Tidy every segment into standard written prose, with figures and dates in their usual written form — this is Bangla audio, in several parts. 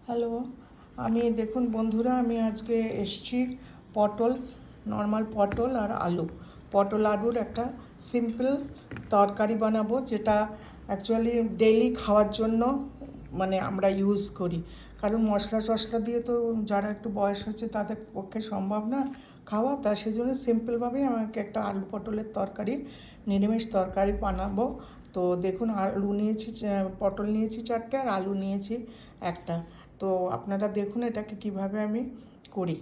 হ্যালো, আমি দেখুন বন্ধুরা, আমি আজকে এসছি পটল, নর্মাল পটল আর আলু, পটল আলুর একটা সিম্পল তরকারি বানাবো, যেটা অ্যাকচুয়ালি ডেইলি খাওয়ার জন্য মানে আমরা ইউজ করি। কারণ মশলা টশলা দিয়ে তো যারা একটু বয়স হচ্ছে তাদের পক্ষে সম্ভব না খাওয়া, তা সেজন্য সিম্পলভাবেই আমাকে একটা আলু পটলের তরকারি, নিরামিষ তরকারি বানাবো। তো দেখুন, আলু নিয়েছি, পটল নিয়েছি 4টে, আর আলু নিয়েছি একটা। তো আপনারা দেখুন এটাকে কিভাবে আমি করি।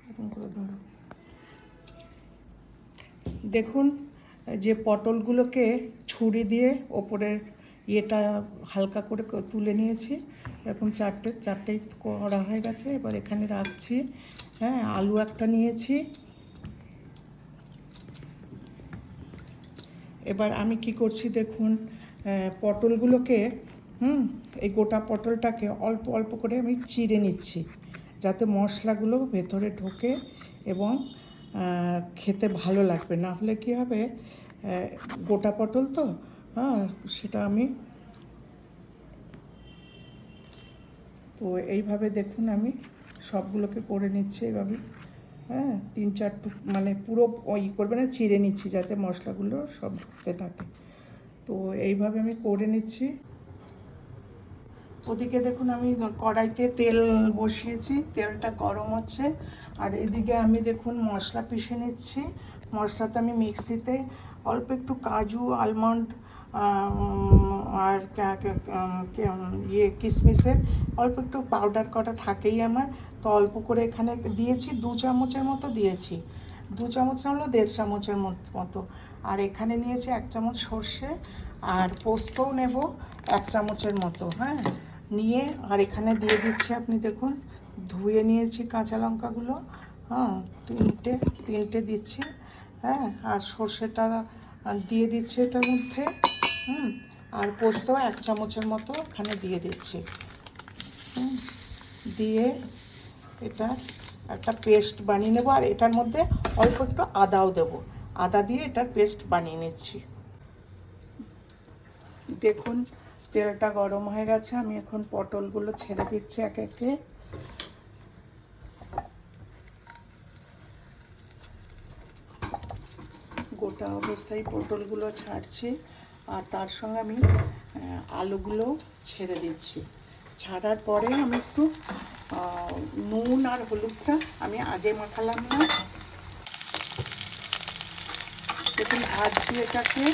এরকম করে ধরো। দেখুন, যে পটলগুলোকে ছুরি দিয়ে ওপরের ইয়েটা হালকা করে তুলে নিয়েছি। এরকম চারটেই করা হয়ে গেছে। এবার এখানে রাখছি। হ্যাঁ, আলু একটা নিয়েছি। এবার আমি কি করছি দেখুন, পটলগুলোকে এই গোটা পটলটাকে অল্প অল্প করে আমি চিড়ে নিচ্ছি, যাতে মশলাগুলো ভেতরে ঢোকে এবং খেতে ভালো লাগবে। না হলে কী হবে, গোটা পটল তো, হ্যাঁ, সেটা আমি তো এইভাবে দেখুন আমি সবগুলোকে করে নিচ্ছি এইভাবে। হ্যাঁ, 3-4 মানে পুরো ওই করবে না, চিড়ে নিচ্ছি যাতে মশলাগুলো সব ঢুকতে থাকে। তো এইভাবে আমি করে নিচ্ছি। ওদিকে দেখুন, আমি কড়াইতে তেল বসিয়েছি, তেলটা গরম হচ্ছে। আর এদিকে আমি দেখুন মশলা পিষে নিচ্ছি। মশলাতে আমি মিক্সিতে অল্প একটু কাজু, আলমন্ড আর কিশমিশের অল্প একটু পাউডার করা থাকেই আমার, তো অল্প করে এখানে দিয়েছি, 2 চামচের মতো দিয়েছি। 2 চামচ না হলো 1.5 চামচের মতো। আর এখানে নিয়েছি 1 চামচ সর্ষে, আর পোস্তও নেব 1 চামচের মতো। হ্যাঁ, নিয়ে আর এখানে দিয়ে দিচ্ছি, আপনি দেখুন ধুয়ে নিয়েছি কাঁচা লঙ্কাগুলো। হ্যাঁ, তিনটে দিচ্ছি। হ্যাঁ, আর সর্ষেটা দিয়ে দিচ্ছি এটার মধ্যে। আর পোস্ত 1 চামচের মতো এখানে দিয়ে দিচ্ছি। দিয়ে এটা একটা পেস্ট বানিয়ে নেবো। আর এটার মধ্যে অল্প একটু আদাও দেবো। আদা দিয়ে এটার পেস্ট বানিয়ে নিচ্ছি। দেখুন, তেলটা গরম হয়ে গেছে। আমি এখন পটলগুলো ছেড়ে দিচ্ছি একে একে। গোটা অবস্থায় পটলগুলো ছাড়ছি, আর তার সঙ্গে আমি আলুগুলো ছেড়ে দিচ্ছি। ছাড়ার পরে আমি একটু নুন আর হলুদটা আমি আগে মাখালাম না। দেখুন ভাজছি এটাকে,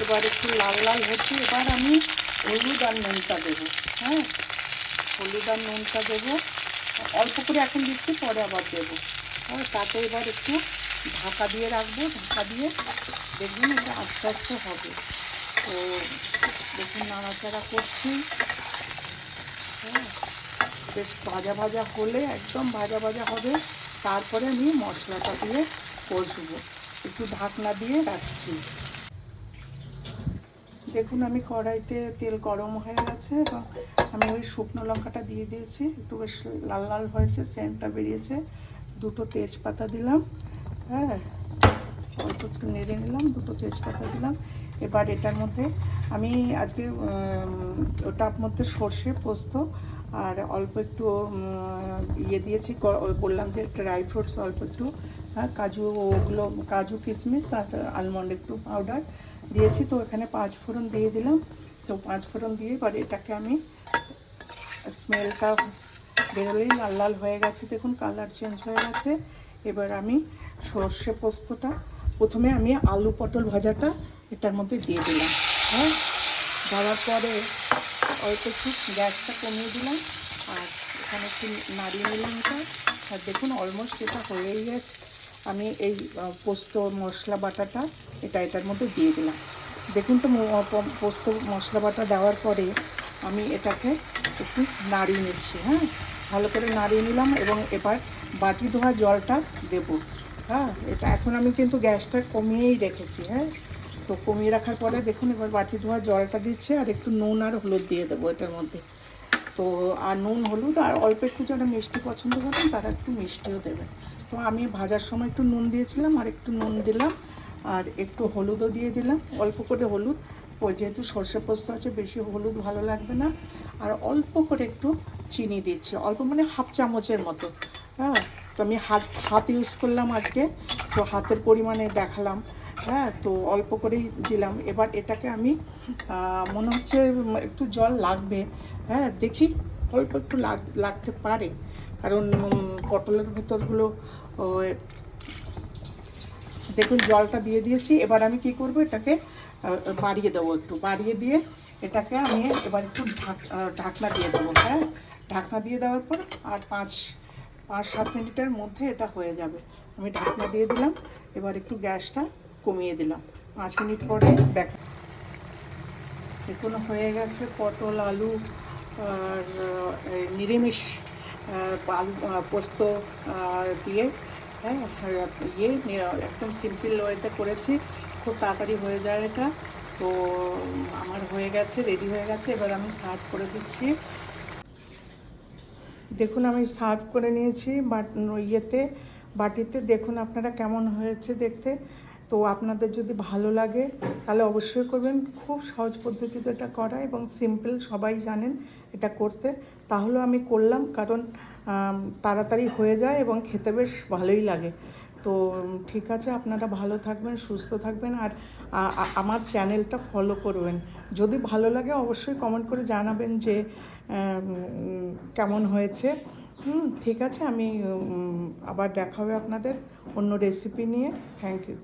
এবার একটু লাল লাল হচ্ছে। এবার আমি হলুদ আর নুনটা দেবো। হ্যাঁ, হলুদ আর নুনটা দেবো অল্প করে, এখন দিচ্ছি, পরে আবার দেবো। হ্যাঁ, তাতে এবার একটু ঢাকা দিয়ে রাখবো। ঢাকা দিয়ে দেখবেন এটা আস্তে আস্তে হবে। তো দেখুন নাড়াচাড়া করছি। হ্যাঁ, বেশ ভাজা ভাজা হলে, একদম ভাজা ভাজা হবে, তারপরে আমি মশলাটা দিয়ে কষবো। একটু ঢাকনা দিয়ে রাখছি। দেখুন, আমি কড়াইতে তেল গরম হয়ে গেছে এবং আমি ওই শুকনো লঙ্কাটা দিয়ে দিয়েছি। একটু বেশ লাল লাল হয়েছে, সেন্টটা বেরিয়েছে। 2টো তেজপাতা দিলাম। হ্যাঁ, অল্প একটু নেড়ে নিলাম, 2টো তেজপাতা দিলাম। এবার এটার মধ্যে আমি আজকে ওটার মধ্যে সর্ষে, পোস্ত আর অল্প একটু ইয়ে দিয়েছি, বললাম যে ড্রাই ফ্রুটস অল্প একটু, হ্যাঁ, কাজু, ওগুলো কাজু কিশমিশ আর আলমন্ড একটু পাউডার দিয়েছি। তো এখানে 5 ফোড়ন দিয়ে দিলাম। তো 5 ফোড়ন দিয়ে এবার এটাকে আমি, স্মেলটা বেরোলেই লাল লাল হয়ে গেছে, দেখুন কালার চেঞ্জ হয়ে গেছে। এবার আমি সর্ষে পোস্তটা, প্রথমে আমি আলু পটল ভাজাটা এটার মধ্যে দিয়ে দিলাম। হ্যাঁ, দেওয়ার পরে অল্প একটু গ্যাসটা কমিয়ে দিলাম, আর এখানে একটু নাড়িয়ে নিলাম এটা। আর দেখুন অলমোস্ট এটা হয়েই গেছে। আমি এই পোস্ত মশলা বাটাটা এটার মধ্যে দিয়ে দিলাম। দেখুন তো, পোস্ত মশলা বাটা দেওয়ার পরে আমি এটাকে একটু নাড়িয়ে নিচ্ছি। হ্যাঁ, ভালো করে নাড়িয়ে নিলাম এবং এবার বাটি ধোয়া জলটা দেবো। হ্যাঁ, এটা এখন আমি কিন্তু গ্যাসটা কমিয়েই রেখেছি। হ্যাঁ, তো কমিয়ে রাখার পরে দেখুন এবার বাটি ধোয়া জলটা দিচ্ছে, আর একটু নুন আর হলুদ দিয়ে দেবো এটার মধ্যে। তো আর নুন হলুদ আর অল্প একটু, যারা মিষ্টি পছন্দ করেন তারা একটু মিষ্টিও দেবেন। তো আমি ভাজার সময় একটু নুন দিয়েছিলাম, আর একটু নুন দিলাম, আর একটু হলুদও দিয়ে দিলাম, অল্প করে হলুদ। যেহেতু সর্ষে পোস্ত আছে, বেশি হলুদ ভালো লাগবে না। আর অল্প করে একটু চিনি দিচ্ছি, অল্প মানে হাফ চামচের মতো। হ্যাঁ, তো আমি হাত ইউজ করলাম আজকে, তো হাতের পরিমাণে দেখালাম। হ্যাঁ, তো অল্প করেই দিলাম। এবার এটাকে আমি মনে হচ্ছে একটু জল লাগবে। হ্যাঁ, দেখি অল্প একটু লাগতে পারে, কারণ পটলের ভেতরগুলো দেখুন জলটা দিয়ে দিয়েছি। এবার আমি কি করব, এটাকে বাড়িয়ে দেবো, একটু বাড়িয়ে দিয়ে এটাকে আমি এবার একটু ঢাকনা দিয়ে দেবো। হ্যাঁ, ঢাকনা দিয়ে দেওয়ার পর আর 5-7 মিনিটের মধ্যে এটা হয়ে যাবে। আমি ঢাকনা দিয়ে দিলাম, এবার একটু গ্যাসটা কমিয়ে দিলাম। 5 মিনিট পরে দেখুন হয়ে গেছে পটল আলু আর নিরামিষ আলু পোস্ত দিয়ে। হ্যাঁ, একদম সিম্পল ওয়েতে করেছি, খুব তাড়াতাড়ি হয়ে যায় এটা। তো আমার হয়ে গেছে, রেডি হয়ে গেছে। এবার আমি সার্ভ করে দিচ্ছি। দেখুন আমি সার্ভ করে নিয়েছি বাটিতে। দেখুন আপনারা কেমন হয়েছে দেখতে। তো আপনাদের যদি ভালো লাগে তাহলে অবশ্যই করবেন। খুব সহজ পদ্ধতিতে এটা করা এবং সিম্পল, সবাই জানেন এটা করতে। তাহলেও আমি করলাম, কারণ তাড়াতাড়ি হয়ে যায় এবং খেতে বেশ ভালোই লাগে। তো ঠিক আছে, আপনারা ভালো থাকবেন, সুস্থ থাকবেন, আর আমার চ্যানেলটা ফলো করবেন। যদি ভালো লাগে অবশ্যই কমেন্ট করে জানাবেন যে কেমন হয়েছে। ঠিক আছে, আমি আবার দেখা হবে আপনাদের অন্য রেসিপি নিয়ে। Thank you.